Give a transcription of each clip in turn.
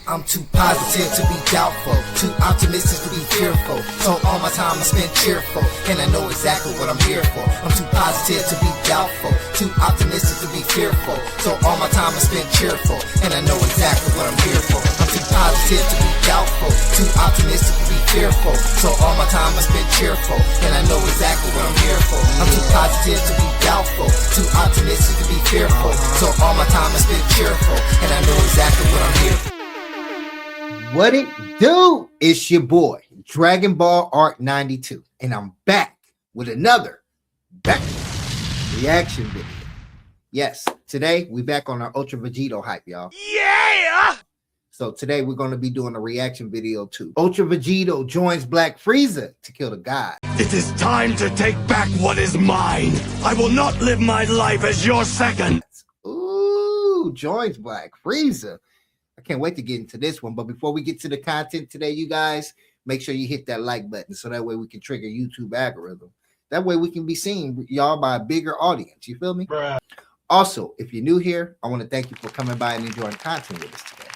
I'm too positive to be doubtful, too optimistic to be fearful. So all my time I spend cheerful, and I know exactly what I'm here for. I'm too positive to be doubtful, too optimistic to be fearful. So all my time I spend cheerful, and I know exactly what I'm here for. I'm too positive to be doubtful, too optimistic to be fearful. So all my time I spend cheerful, and I know exactly what I'm here for. I'm too positive to be doubtful, too optimistic to be fearful. So all my time I spend cheerful, and I know exactly what I'm here for. What it do? It's your boy, Dragon Ball Art 92, and I'm back with another reaction video. Yes, today we back on our Ultra Vegito hype, y'all. Yeah! So today we're going to be doing a reaction video to Ultra Vegito joins Black Frieza to kill the god. It is time to take back what is mine. I will not live my life as your second. Ooh, joins Black Frieza. I can't wait to get into this one. But before we get to the content today, you guys, make sure you hit that like button so that way we can trigger YouTube algorithm. That way we can be seen, y'all, by a bigger audience. You feel me? Bruh. Also, if you're new here, I want to thank you for coming by and enjoying content with us today.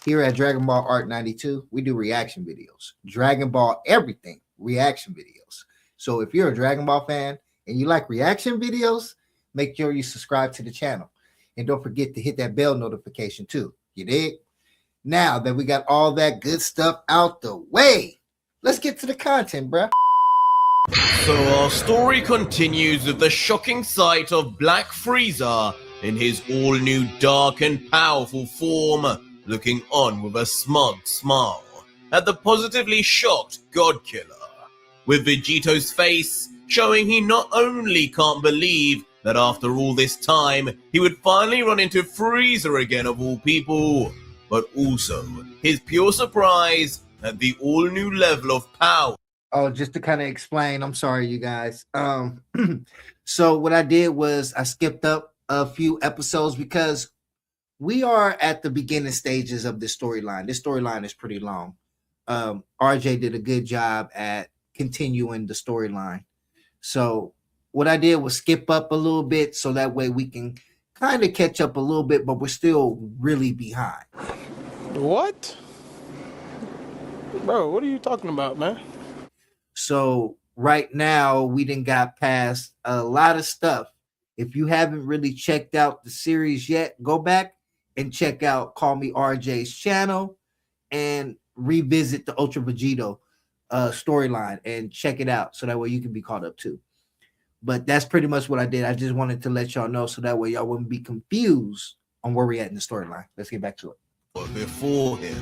Here at Dragon Ball Art 92, we do reaction videos. Dragon Ball everything, reaction videos. So if you're a Dragon Ball fan and you like reaction videos, make sure you subscribe to the channel. And don't forget to hit that bell notification too. You dig? Now that we got all that good stuff out the way, let's get to the content, bruh. So our story continues with the shocking sight of Black Frieza in his all-new dark and powerful form, looking on with a smug smile at the positively shocked God Killer, with Vegito's face showing he not only can't believe that after all this time, he would finally run into Frieza again of all people, but also his pure surprise at the all-new level of power. Oh, just to kind of explain, I'm sorry, you guys. So what I did was I skipped up a few episodes because we are at the beginning stages of this storyline. This storyline is pretty long. RJ did a good job at continuing the storyline. So what I did was skip up a little bit so that way we can kind of catch up a little bit, but we're still really behind. What? Bro, what are you talking about, man? So right now we done got past a lot of stuff. If you haven't really checked out the series yet, go back and check out Call Me RJ's channel and revisit the Ultra Vegito storyline and check it out so that way you can be caught up too. But that's pretty much what I did. I just wanted to let y'all know so that way y'all wouldn't be confused on where we're at in the storyline. Let's get back to it. Before him.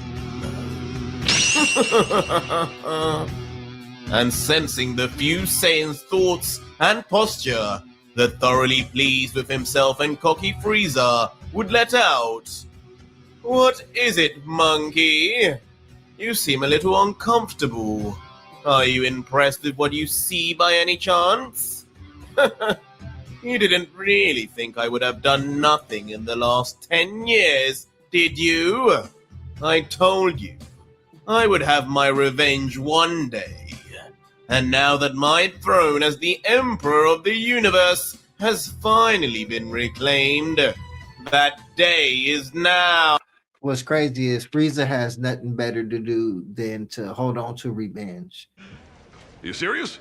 And sensing the few Saiyan's thoughts and posture, the thoroughly pleased with himself and cocky Frieza would let out, "What is it, monkey? You seem a little uncomfortable. Are you impressed with what you see by any chance? You didn't really think I would have done nothing in the last 10 years, did you? I told you I would have my revenge one day. And now that my throne as the Emperor of the Universe has finally been reclaimed, that day is now." What's crazy is Frieza has nothing better to do than to hold on to revenge. You serious?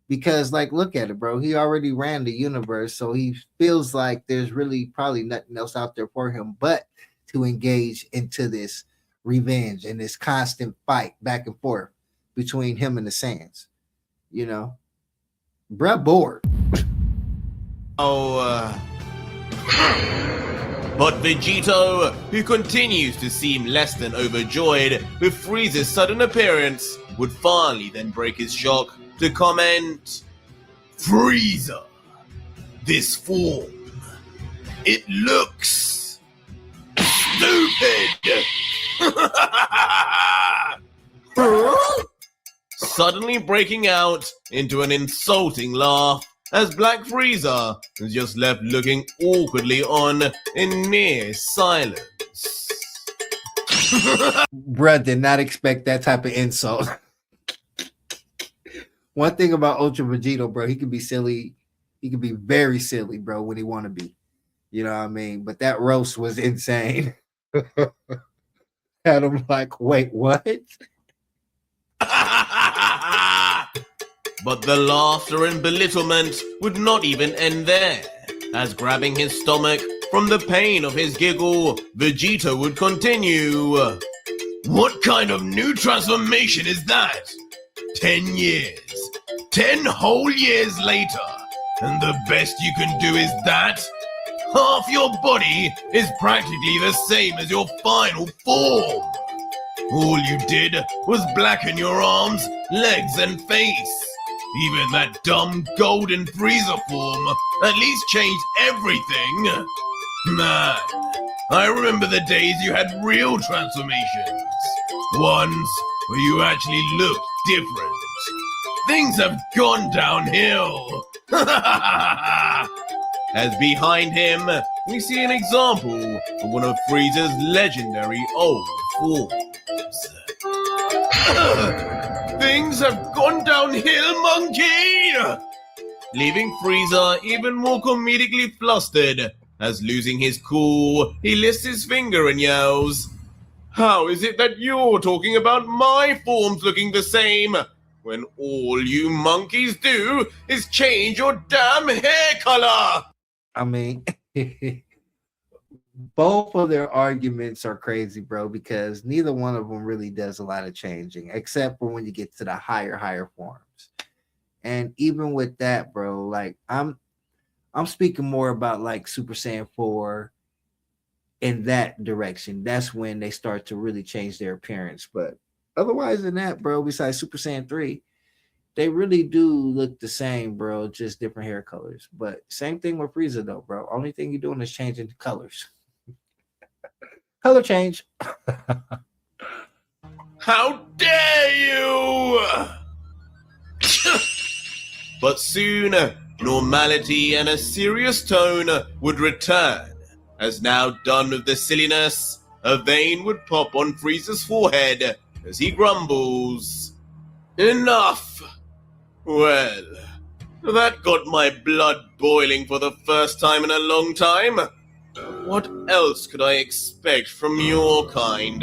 Because, like, look at it, bro. He already ran the universe, so he feels like there's really probably nothing else out there for him but to engage into this revenge and this constant fight back and forth between him and the Saiyans. You know? Bruh bored. But Vegito, who continues to seem less than overjoyed with Frieza's sudden appearance, would finally then break his shock to comment, "Frieza, this form, it looks stupid." Suddenly breaking out into an insulting laugh as Black Frieza is just left looking awkwardly on in mere silence. Bruh did not expect that type of insult. One thing about Ultra Vegito, bro, he can be silly. He can be very silly, bro, when he want to be. You know what I mean? But that roast was insane. And I'm like, wait, what? But the laughter and belittlement would not even end there, as grabbing his stomach from the pain of his giggle, Vegito would continue. What kind of new transformation is that? 10 years. 10 whole years later. And the best you can do is that? Half your body is practically the same as your final form. All you did was blacken your arms, legs, and face. Even that dumb golden Frieza form at least changed everything. Man, I remember the days you had real transformations. Ones where you actually looked different. Things have gone downhill. As behind him, we see an example of one of Frieza's legendary old forms. Things have gone downhill, monkey! Leaving Frieza even more comedically flustered, as losing his cool, he lifts his finger and yells, How is it that you're talking about my forms looking the same, when all you monkeys do is change your damn hair color? I mean, both of their arguments are crazy, bro, because neither one of them really does a lot of changing, except for when you get to the higher forms. And even with that, bro, like I'm speaking more about like Super Saiyan 4 in that direction. That's when they start to really change their appearance. But otherwise than that, bro, besides Super Saiyan 3, they really do look the same, bro, just different hair colors. But same thing with Frieza, though, bro. Only thing you're doing is changing the colors. Color change. How dare you! But soon, normality and a serious tone would return, as now done with the silliness, a vein would pop on Frieza's forehead as he grumbles, Enough! Well, that got my blood boiling for the first time in a long time. What else could I expect from your kind?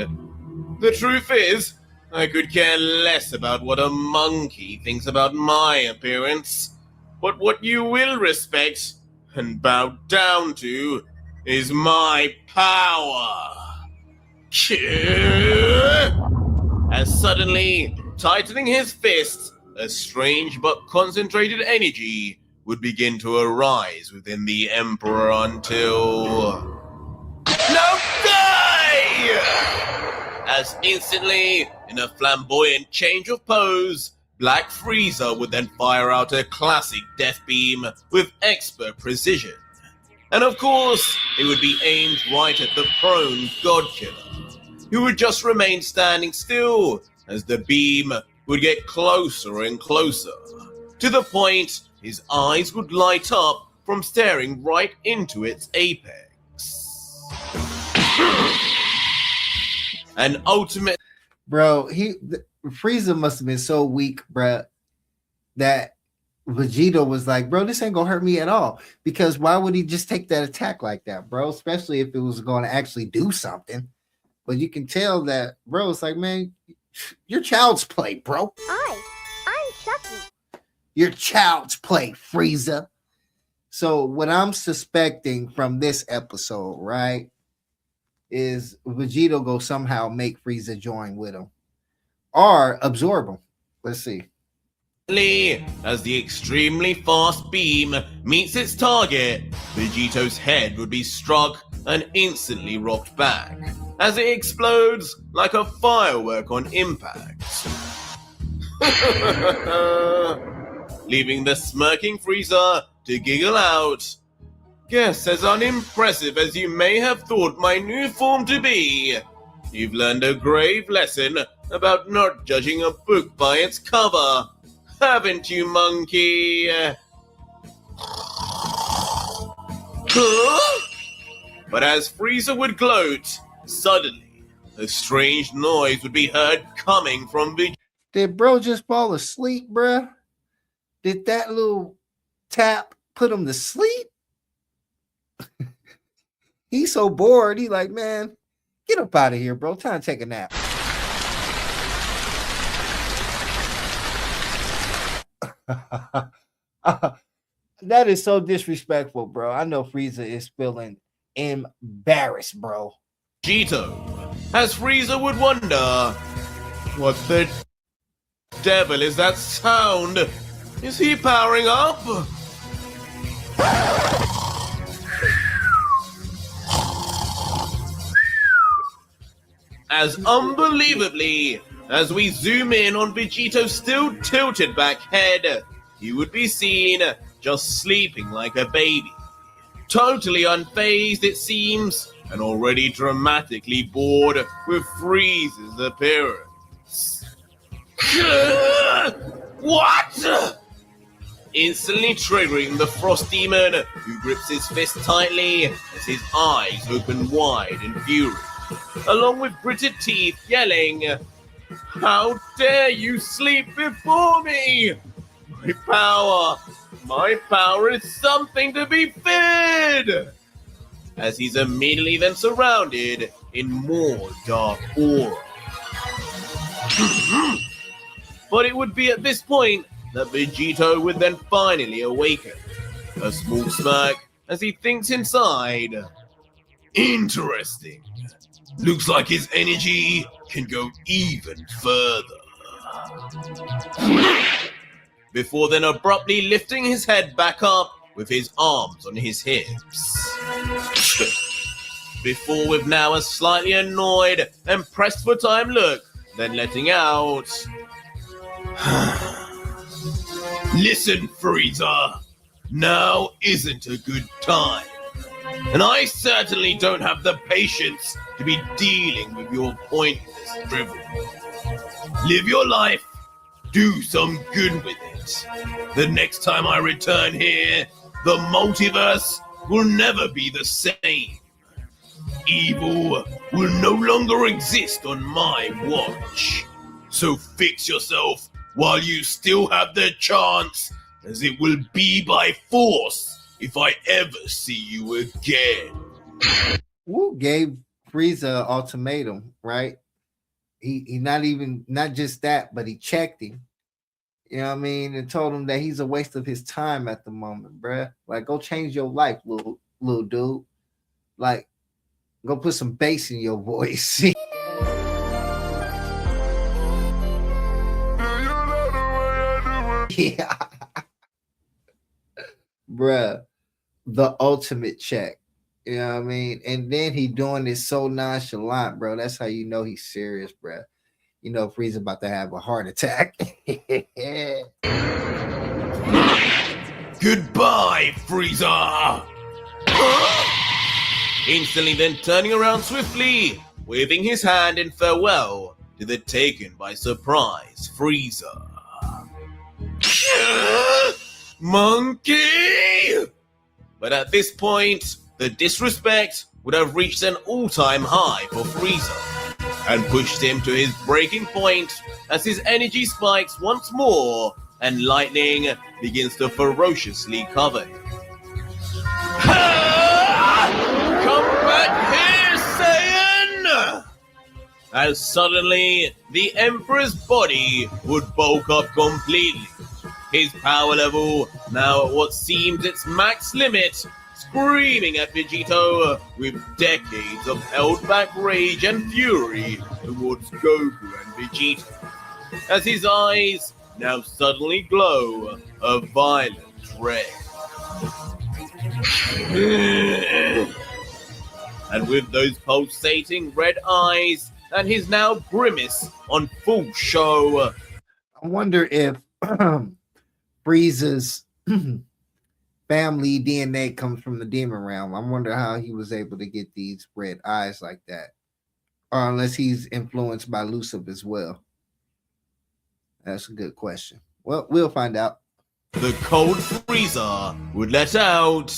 The truth is, I could care less about what a monkey thinks about my appearance. But what you will respect and bow down to is my power. As suddenly, tightening his fist, a strange but concentrated energy would begin to arise within the Emperor until... Now die! As instantly, in a flamboyant change of pose, Black Frieza would then fire out a classic death beam with expert precision. And of course, it would be aimed right at the prone God Killer, who would just remain standing still as the beam would get closer and closer, to the point his eyes would light up from staring right into its apex. And ultimate... Bro, Frieza must have been so weak, bro, that Vegito was like, bro, this ain't gonna hurt me at all. Because why would he just take that attack like that, bro? Especially if it was going to actually do something. But you can tell that, bro, it's like, man, you're child's play, bro. I'm Chucky. You're child's play, Frieza. So what I'm suspecting from this episode, right, is Vegito go somehow make Frieza join with him or absorb him. Let's see. As the extremely fast beam meets its target, Vegito's head would be struck and instantly rocked back, as it explodes like a firework on impact. Leaving the smirking Frieza to giggle out. Guess as unimpressive as you may have thought my new form to be, you've learned a grave lesson about not judging a book by its cover, haven't you, monkey? Huh? But as Frieza would gloat, suddenly a strange noise would be heard coming from Vegito. Did bro just fall asleep, bruh? Did that little tap put him to sleep? He's so bored. He like, man, get up out of here, bro. Time to take a nap. That is so disrespectful, bro. I know Frieza is feeling embarrassed, bro. Vegito, as Frieza would wonder, what the devil is that sound? Is he powering up? As unbelievably as we zoom in on Vegito's still tilted back head, he would be seen just sleeping like a baby. Totally unfazed, it seems, and already dramatically bored with Frieza's appearance. What? Instantly triggering the Frost Demon, who grips his fist tightly as his eyes open wide in fury, along with gritted teeth yelling, "How dare you sleep before me? My power is something to be feared!" As he's immediately then surrounded in more dark aura. But it would be at this point that Vegito would then finally awaken. A small smirk as he thinks inside, interesting. Looks like his energy can go even further. Before then abruptly lifting his head back up with his arms on his hips. Before with now a slightly annoyed and pressed for time look, then letting out, "Listen, Frieza, now isn't a good time. And I certainly don't have the patience to be dealing with your pointless drivel. Live your life, do some good with it. The next time I return here, the multiverse will never be the same. Evil will no longer exist on my watch. So fix yourself while you still have the chance, as it will be by force if I ever see you again." Wu gave Frieza an ultimatum, right? He not just that, but he checked him. You know what I mean? And told him that he's a waste of his time at the moment, bruh. Like, go change your life, little dude. Like, go put some bass in your voice. Yeah. Bruh, the ultimate check. You know what I mean? And then he doing this so nonchalant, bro. That's how you know he's serious, bruh. You know Frieza about to have a heart attack. Goodbye, Frieza! Instantly then turning around swiftly, waving his hand in farewell to the taken by surprise Frieza. Monkey! But at this point, the disrespect would have reached an all-time high for Frieza, and pushed him to his breaking point as his energy spikes once more and lightning begins to ferociously cover him. Come back here, Saiyan! As suddenly, the Emperor's body would bulk up completely, his power level now at what seems its max limit, screaming at Vegito with decades of held-back rage and fury towards Goku and Vegeta, as his eyes now suddenly glow a violent red. And with those pulsating red eyes and his now grimace on full show, I wonder if Frieza's family DNA comes from the demon realm. I wonder how he was able to get these red eyes like that. Or unless he's influenced by Lucifer as well. That's a good question. Well, we'll find out. the cold Frieza would let out,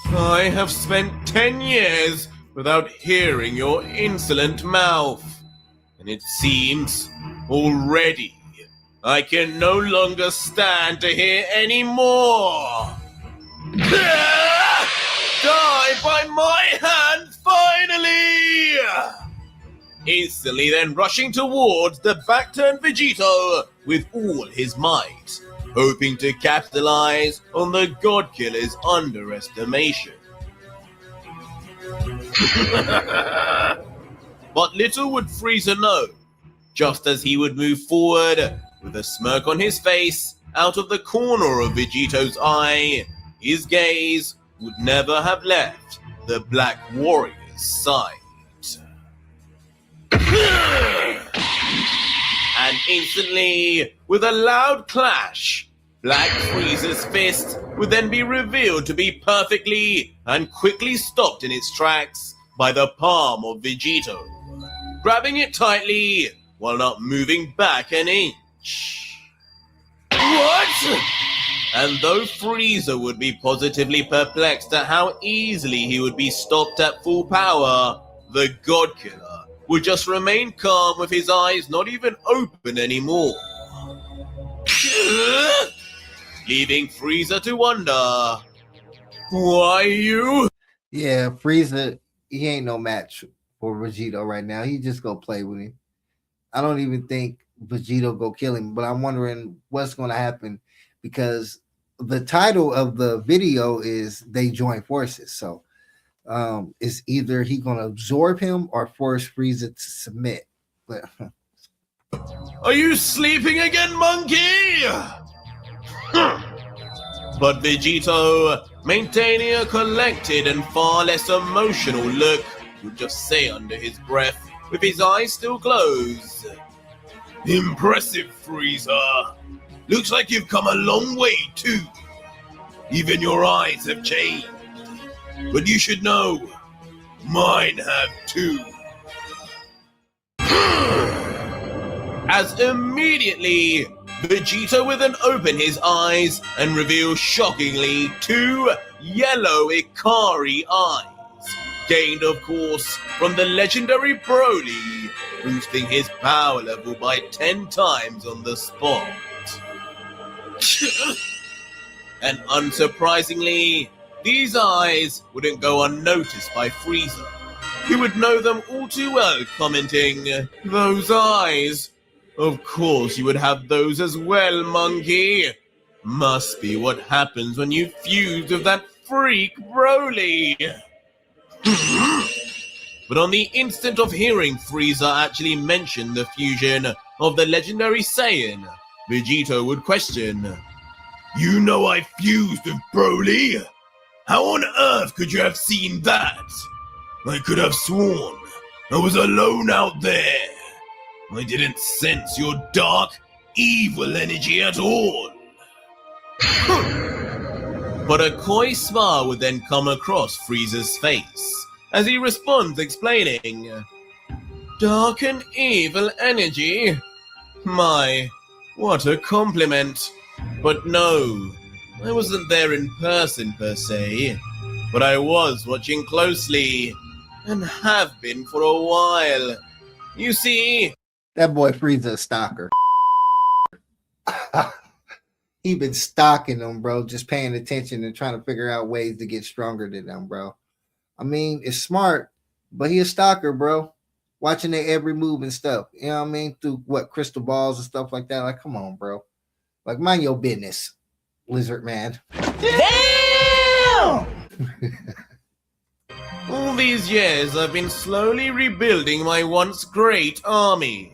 "I have spent 10 years without hearing your insolent mouth, and it seems already I can no longer stand to hear any more. Die by my instantly then rushing towards the back-turned Vegito with all his might, hoping to capitalize on the God Killer's underestimation. But little would Frieza know, just as he would move forward, with a smirk on his face, out of the corner of Vegito's eye, his gaze would never have left the Black Warrior's side. And instantly, with a loud clash, Black Frieza's fist would then be revealed to be perfectly and quickly stopped in its tracks by the palm of Vegito, grabbing it tightly while not moving back an inch. What? And though Frieza would be positively perplexed at how easily he would be stopped at full power, the God Killer would just remain calm with his eyes not even open anymore, leaving Frieza to wonder, why you? Yeah, Frieza, he ain't no match for Vegito right now. He just go play with him. I don't even think Vegito go kill him, but I'm wondering what's going to happen because the title of the video is they join forces. So is either he going to absorb him or force Frieza to submit. But are you sleeping again, monkey? But Vegito, maintaining a collected and far less emotional look, would just say under his breath, with his eyes still closed, "Impressive, Frieza. Looks like you've come a long way, too. Even your eyes have changed. But you should know, mine have too." As immediately, Vegito would then open his eyes and reveal shockingly 2 yellow Ikari eyes, gained of course from the legendary Broly, boosting his power level by 10 times on the spot. And unsurprisingly, these eyes wouldn't go unnoticed by Frieza. He would know them all too well, commenting, "Those eyes. Of course you would have those as well, monkey. Must be what happens when you fuse with that freak Broly." But on the instant of hearing Frieza actually mention the fusion of the legendary Saiyan, Vegito would question, "You know I fused with Broly? How on earth could you have seen that? I could have sworn I was alone out there. I didn't sense your dark, evil energy at all." But a coy smile would then come across Frieza's face as he responds explaining, "Dark and evil energy? My, what a compliment. But no, I wasn't there in person per se, but I was watching closely, and have been for a while. You see..." that boy Frieza a stalker. He been stalking them, bro, just paying attention and trying to figure out ways to get stronger than them, bro. I mean, it's smart, but he a stalker, bro. Watching their every move and stuff. You know what I mean? Through what, crystal balls and stuff like that. Like, come on, bro. Like, mind your business, lizard man. Damn! All these years I've been slowly rebuilding my once great army.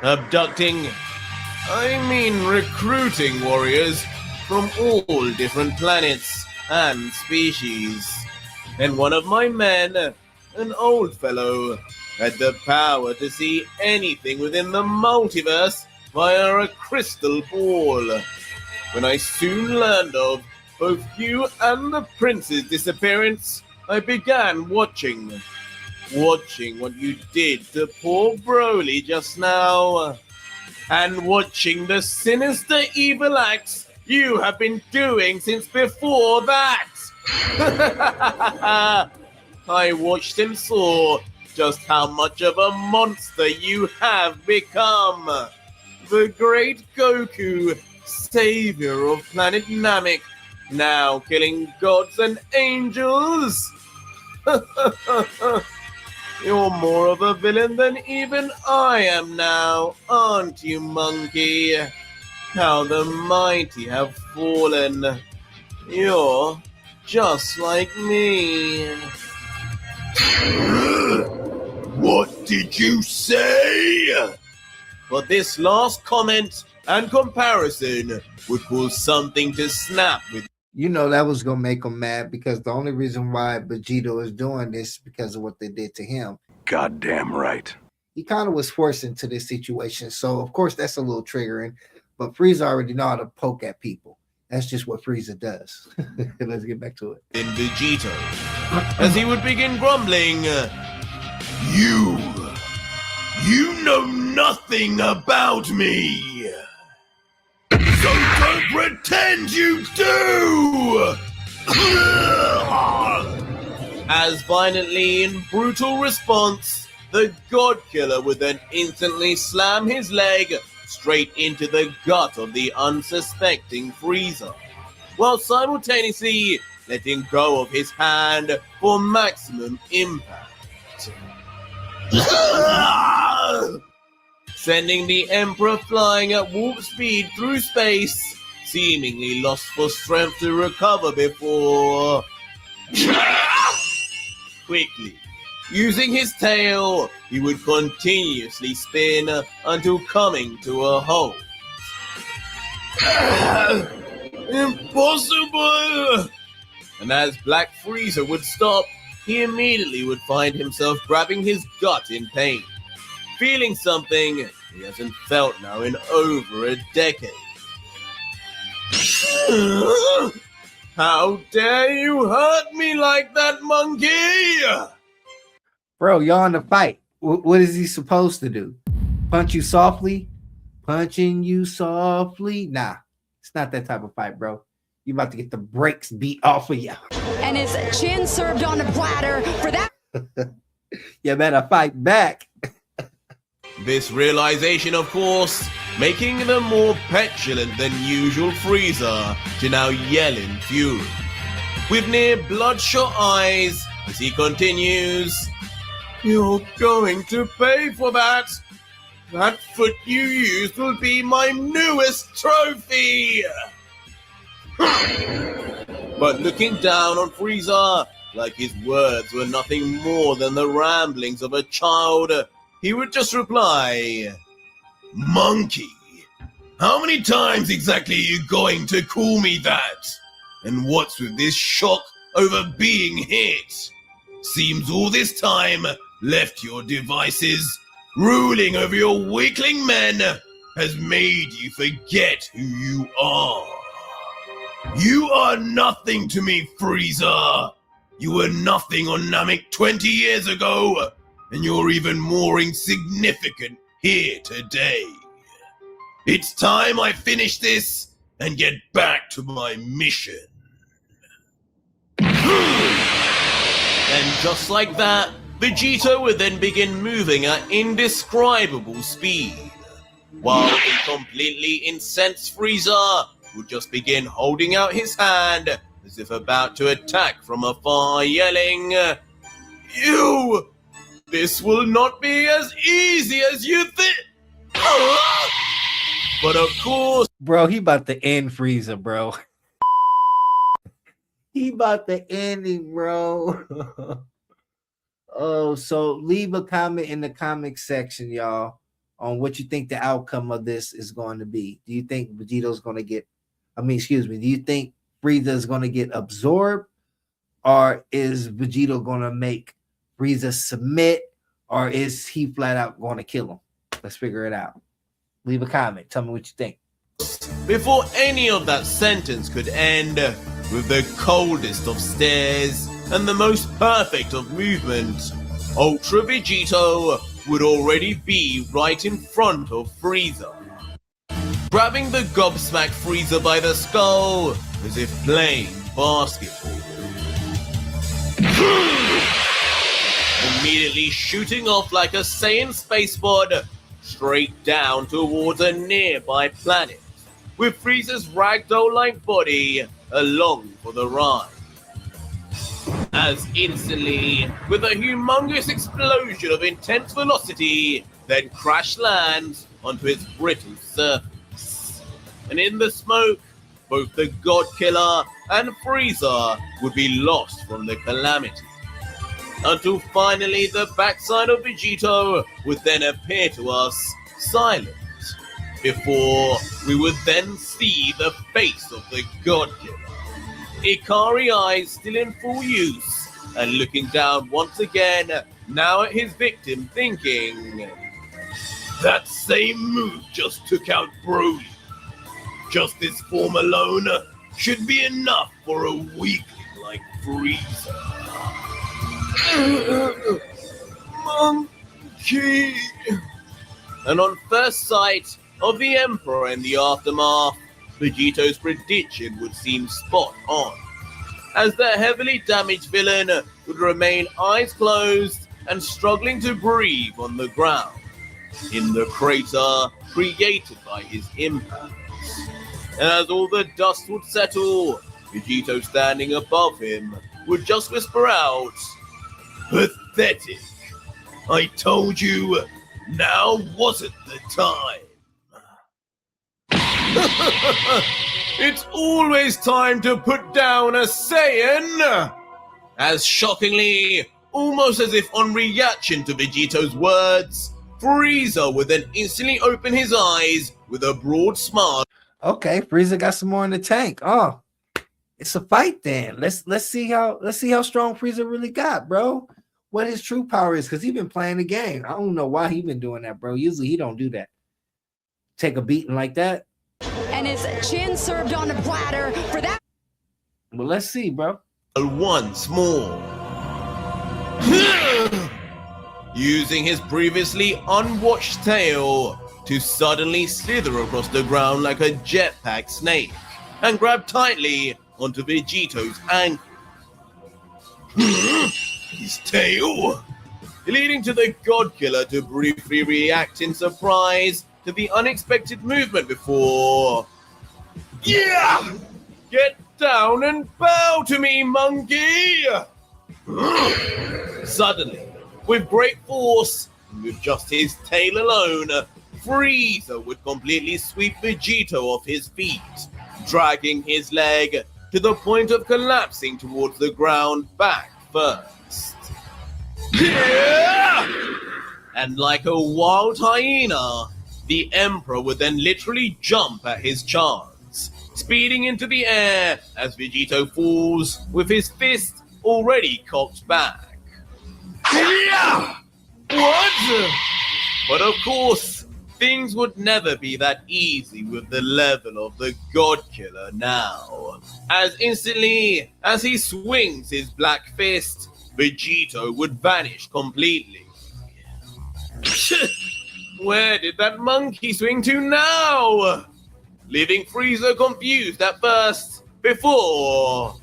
Abducting, recruiting warriors from all different planets and species. And one of my men, an old fellow, had the power to see anything within the multiverse via a crystal ball. When I soon learned of both you and the prince's disappearance, I began watching what you did to poor Broly just now, and watching the sinister evil acts you have been doing since before that. I watched and saw just how much of a monster you have become. The great Goku, savior of planet Namek, now killing gods and angels. You're more of a villain than even I am now, aren't you, monkey? How the mighty have fallen. You're just like me. What did you say? But this last comment and comparison would cause something to snap with. You know that was gonna make him mad because the only reason why Vegito is doing this is because of what they did to him. Goddamn right. He kind of was forced into this situation, so of course that's a little triggering. But Frieza already know how to poke at people. That's just what Frieza does. Let's get back to it. In Vegito, as he would begin grumbling, You know nothing about me. So don't pretend you do. as violently in brutal response, the God Killer would then instantly slam his leg straight into the gut of the unsuspecting Frieza, while simultaneously letting go of his hand for maximum impact. Sending the Emperor flying at warp speed through space, seemingly lost for strength to recover before... Quickly, using his tail, he would continuously spin until coming to a halt. Impossible! And as Black Frieza would stop, he immediately would find himself grabbing his gut in pain, feeling something he hasn't felt now in over a decade. How dare you hurt me like that, monkey? Bro, y'all in the fight. What is he supposed to do? Punch you softly? Punching you softly? Nah, it's not that type of fight, bro. You about to get the brakes beat off of you. And his chin served on a platter for that. You better fight back. This realization, of course, making the more petulant than usual Frieza to now yell in fury, with near bloodshot eyes as he continues, "You're going to pay for that! That foot you used will be my newest trophy!" But looking down on Frieza, like his words were nothing more than the ramblings of a child, he would just reply, Monkey, how many times exactly are you going to call me that? And what's with this shock over being hit? Seems all this time left your devices ruling over your weakling men has made you forget who you are. You are nothing to me, Frieza. You were nothing on Namek 20 years ago, and you're even more insignificant here today. It's time I finish this and get back to my mission. and just like that, Vegito would then begin moving at indescribable speed, while the completely incensed Frieza would just begin holding out his hand as if about to attack from afar, yelling, "You! This will not be as easy as you think!" But of course... Bro, he about to end Frieza, bro. He about to end him, bro. Oh, so leave a comment in the comment section, y'all, on what you think the outcome of this is going to be. Do you think Vegito's going to get... do you think Frieza is going to get absorbed? Or is Vegito going to make Frieza submit? Or is he flat out going to kill him? Let's figure it out. Leave a comment. Tell me what you think. Before any of that sentence could end, with the coldest of stares and the most perfect of movement, Ultra Vegito would already be right in front of Frieza, grabbing the gobsmacked Frieza by the skull as if playing basketball. Immediately shooting off like a Saiyan space pod straight down towards a nearby planet, with Frieza's ragdoll-like body along for the ride. as instantly, with a humongous explosion of intense velocity, then crash lands onto its brittle surface. And in the smoke, both the God Killer and Frieza would be lost from the calamity. Until finally the backside of Vegito would then appear to us silent, before we would then see the face of the God Killer. Ikari eyes still in full use, and looking down once again, now at his victim, thinking, That same move just took out Broly. Just this form alone should be enough for a weakling like Frieza. Monkey! And on first sight of the Emperor in the aftermath, Vegito's prediction would seem spot on, as the heavily damaged villain would remain eyes closed and struggling to breathe on the ground, in the crater created by his impact. And as all the dust would settle, Vegito standing above him would just whisper out, Pathetic. I told you, now wasn't the time. "It's always time to put down a Saiyan!" As shockingly, almost as if on reaction to Vegito's words, Frieza would then instantly open his eyes with a broad smile. Okay, Frieza got some more in the tank. Oh, it's a fight then. Let's see how strong Frieza really got, bro. What his true power is, because he's been playing the game. I don't know why he been doing that, bro. Usually he don't do that. Take a beating like that. And his chin served on a platter for that. Well, let's see, bro. Once more. Using his previously unwatched tail to suddenly slither across the ground like a jetpack snake and grab tightly onto Vegito's ankle. His tail? Leading to the God Killer to briefly react in surprise to the unexpected movement before... Yeah! Get down and bow to me, monkey! Suddenly, with great force, and with just his tail alone, Frieza would completely sweep Vegito off his feet, dragging his leg to the point of collapsing towards the ground back first. And like a wild hyena, the Emperor would then literally jump at his chance, speeding into the air as Vegito falls with his fist already cocked back. What? But of course, things would never be that easy with the level of the God Killer now, as instantly as he swings his black fist, Vegito would vanish completely. Where did that monkey swing to now? Leaving Frieza confused at first, before...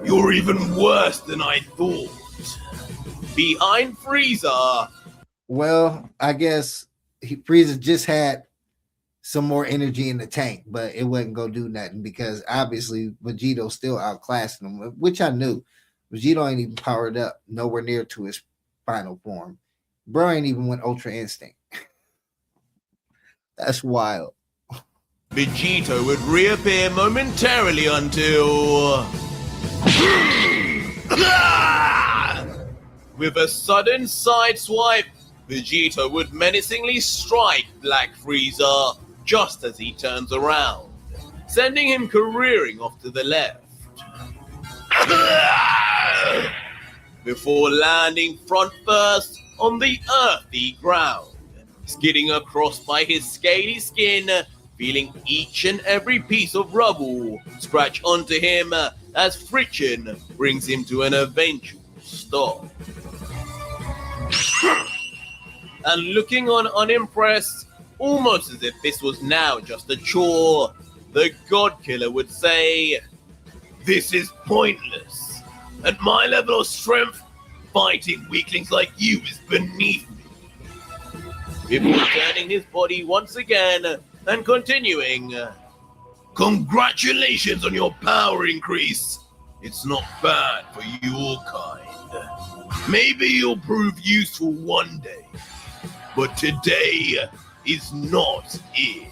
You're even worse than I thought. Behind Frieza... Well, I guess Frieza just had some more energy in the tank, but it wasn't gonna do nothing because obviously Vegito still outclassing him, which I knew. Vegito ain't even powered up nowhere near to his final form. Bro ain't even went Ultra Instinct. That's wild. Vegito would reappear momentarily until... With a sudden side swipe, Vegito would menacingly strike Black Frieza just as he turns around, sending him careering off to the left. Before landing front first on the earthy ground, skidding across by his scaly skin, feeling each and every piece of rubble scratch onto him as friction brings him to an eventual stop. And looking on unimpressed, almost as if this was now just a chore, the God Killer would say, This is pointless. At my level of strength, fighting weaklings like you is beneath me. Before turning his body once again and continuing, Congratulations on your power increase. it's not bad for your kind. Maybe you'll prove useful one day, but today is not it.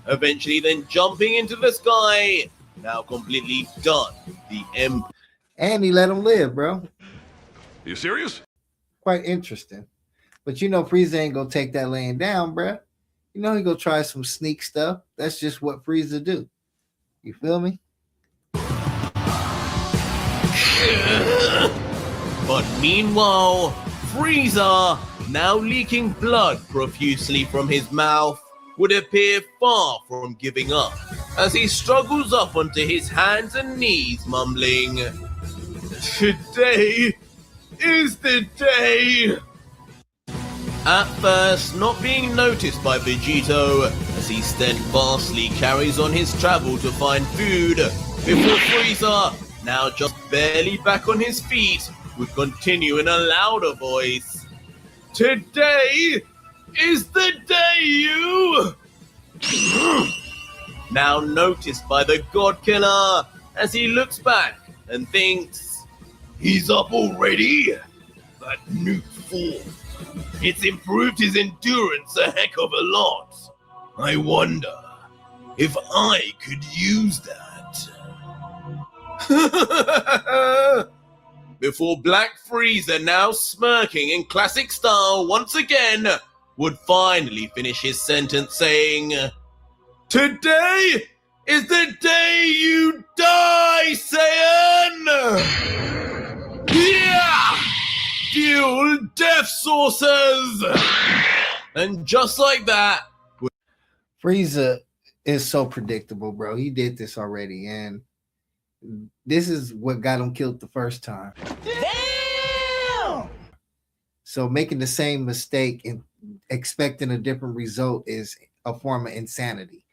Eventually then jumping into the sky, now completely done, the Emperor. And he let him live, bro. You serious? Quite interesting. But you know, Frieza ain't gonna take that laying down, bro. You know he gonna try some sneak stuff. That's just what Frieza do. You feel me? But meanwhile, Frieza, now leaking blood profusely from his mouth, would appear far from giving up as he struggles up onto his hands and knees, mumbling, "Today is the day." At first, not being noticed by Vegito, as he steadfastly carries on his travel to find food, before Frieza, now just barely back on his feet, would continue in a louder voice. "Today is the day you..." Now noticed by the God Killer, as he looks back and thinks, He's up already? That new form. It's improved his endurance a heck of a lot. I wonder if I could use that. before Black Frieza, now smirking in classic style once again, would finally finish his sentence saying, "Today is the day you die, Saiyan! Yeah! Fuel death sources!" And just like that, Frieza is so predictable, bro. He did this already, and this is what got him killed the first time. Damn! So making the same mistake and expecting a different result is a form of insanity.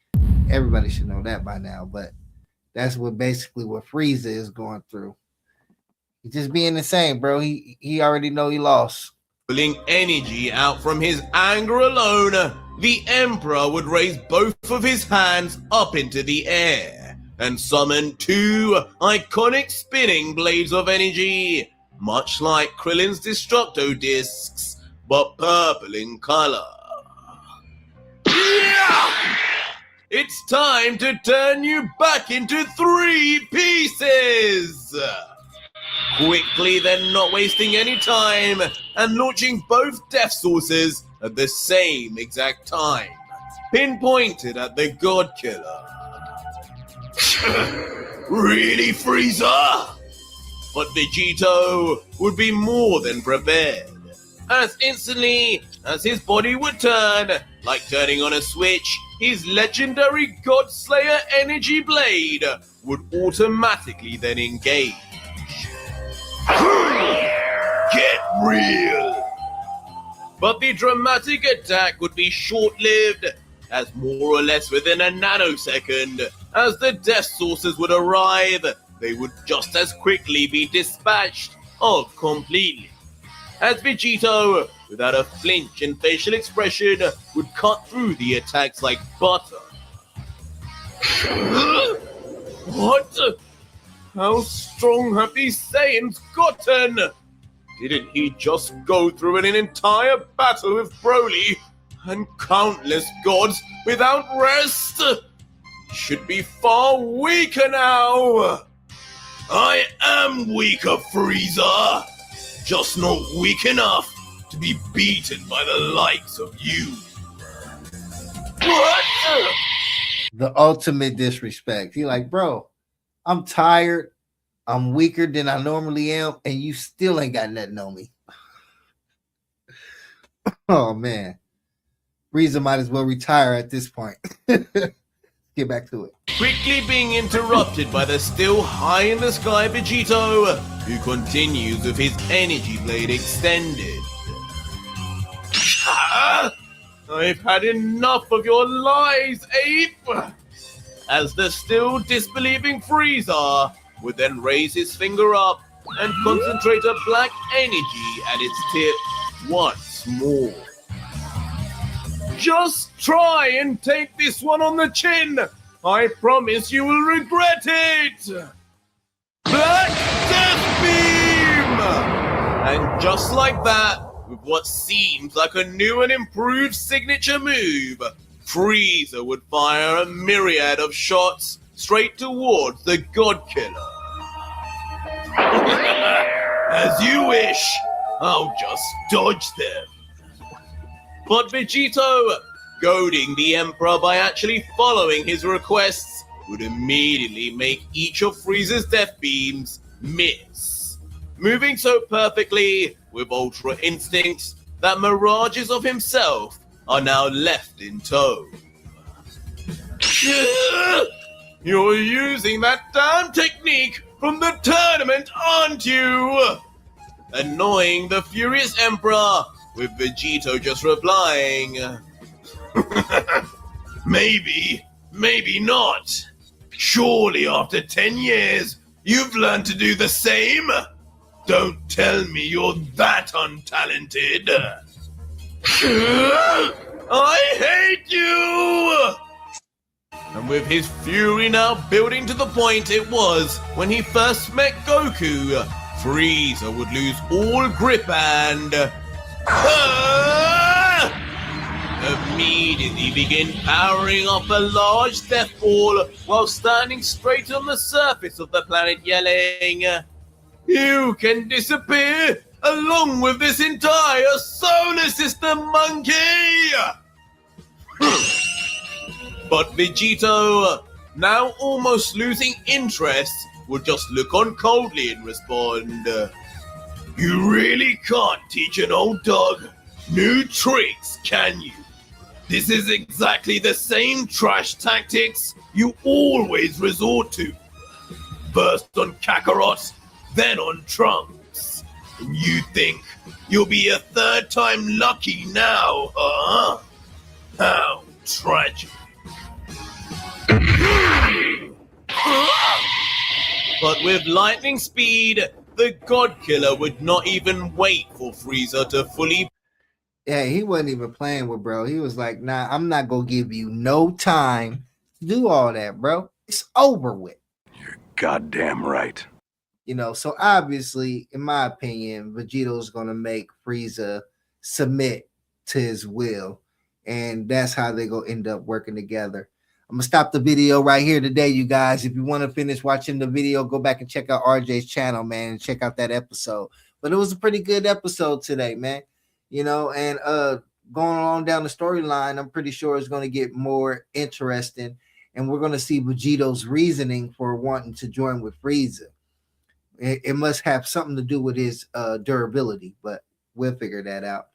Everybody should know that by now, but that's what Frieza is going through. He's just being insane, bro. He already know he lost. pulling energy out from his anger alone, the Emperor would raise both of his hands up into the air and summon two iconic spinning blades of energy, much like Krillin's Destructo discs, but purple in color. Yeah! It's time to turn you back into 3 pieces! Quickly then, not wasting any time, and launching both death sources at the same exact time, pinpointed at the God Killer. Really, Frieza? But Vegito would be more than prepared, as instantly as his body would turn, like turning on a switch, his legendary God Slayer energy blade would automatically then engage. Get real! But the dramatic attack would be short-lived, as more or less within a nanosecond, as the death sources would arrive, they would just as quickly be dispatched of completely, as Vegito, without a flinch in facial expression, would cut through the attacks like butter. What? How strong have these Saiyans gotten? Didn't he just go through an entire battle with Broly and countless gods without rest? He should be far weaker now. I am weaker, Frieza. Just not weak enough to be beaten by the likes of you. What? The ultimate disrespect. He like, bro, I'm tired. I'm weaker than I normally am, and you still ain't got nothing on me. Oh, man. Frieza might as well retire at this point. Get back to it. Quickly being interrupted by the still high in the sky Vegito, who continues with his energy blade extended. I've had enough of your lies, ape! As the still disbelieving Frieza would then raise his finger up and concentrate a black energy at its tip once more. Just try and take this one on the chin, I promise you will regret it! Black Death Beam! And just like that, with what seems like a new and improved signature move, Frieza would fire a myriad of shots straight towards the God Killer. As you wish, I'll just dodge them. But Vegito, goading the Emperor by actually following his requests, would immediately make each of Frieza's death beams miss, moving so perfectly with Ultra Instinct that mirages of himself are now left in tow. You're using that damn technique from the tournament, aren't you? Annoying the furious Emperor, with Vegito just replying, Maybe not. Surely after 10 years, you've learned to do the same? Don't tell me you're that untalented. I hate you! And with his fury now building to the point it was when he first met Goku, Frieza would lose all grip and immediately begin powering up a large death ball while standing straight on the surface of the planet yelling, You can disappear along with this entire solar system, monkey! But Vegito, now almost losing interest, would just look on coldly and respond, You really can't teach an old dog new tricks, can you? This is exactly the same trash tactics you always resort to. First on Kakarot, then on Trunks. And you think you'll be a third time lucky now, huh? How tragic. But with lightning speed, the God Killer would not even wait for Frieza to fully... Yeah, he wasn't even playing with bro. He was like, nah, I'm not going to give you no time to do all that, bro. It's over with. You're goddamn right. You know, so obviously, in my opinion, Vegito's going to make Frieza submit to his will. And that's how they're going to end up working together. I'm going to stop the video right here today, you guys. If you want to finish watching the video, go back and check out RJ's channel, man, and check out that episode. But it was a pretty good episode today, man. You know, and going along down the storyline, I'm pretty sure it's going to get more interesting. And we're going to see Vegito's reasoning for wanting to join with Frieza. It must have something to do with his durability, but we'll figure that out.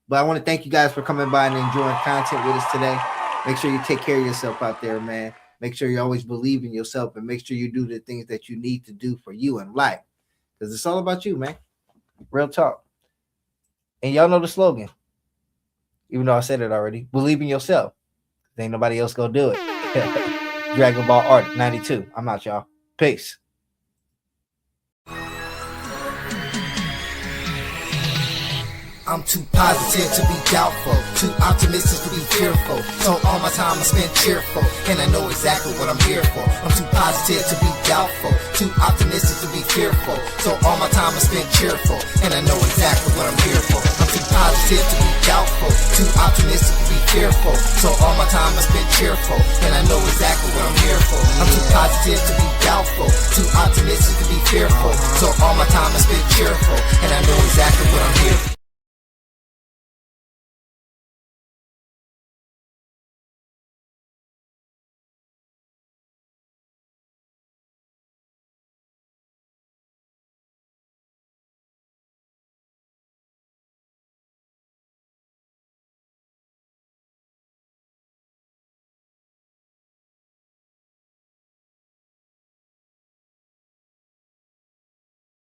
But I want to thank you guys for coming by and enjoying content with us today. Make sure you take care of yourself out there, man. Make sure you always believe in yourself and make sure you do the things that you need to do for you in life. Because it's all about you, man. Real talk. And y'all know the slogan. Even though I said it already. Believe in yourself. Ain't nobody else gonna do it. Dragon Ball Art 92. I'm out, y'all. Peace. I'm too positive to be doubtful, too optimistic to be fearful. So all my time I spend cheerful, and I know exactly what I'm here for. I'm too positive to be doubtful, too optimistic to be fearful. So all my time I spend cheerful, and I know exactly what I'm here for. I'm too positive to be doubtful, too optimistic to be fearful. So all my time I spend cheerful, and I know exactly what I'm here for. I'm too positive to be doubtful, too optimistic to be fearful. So all my time I spend cheerful,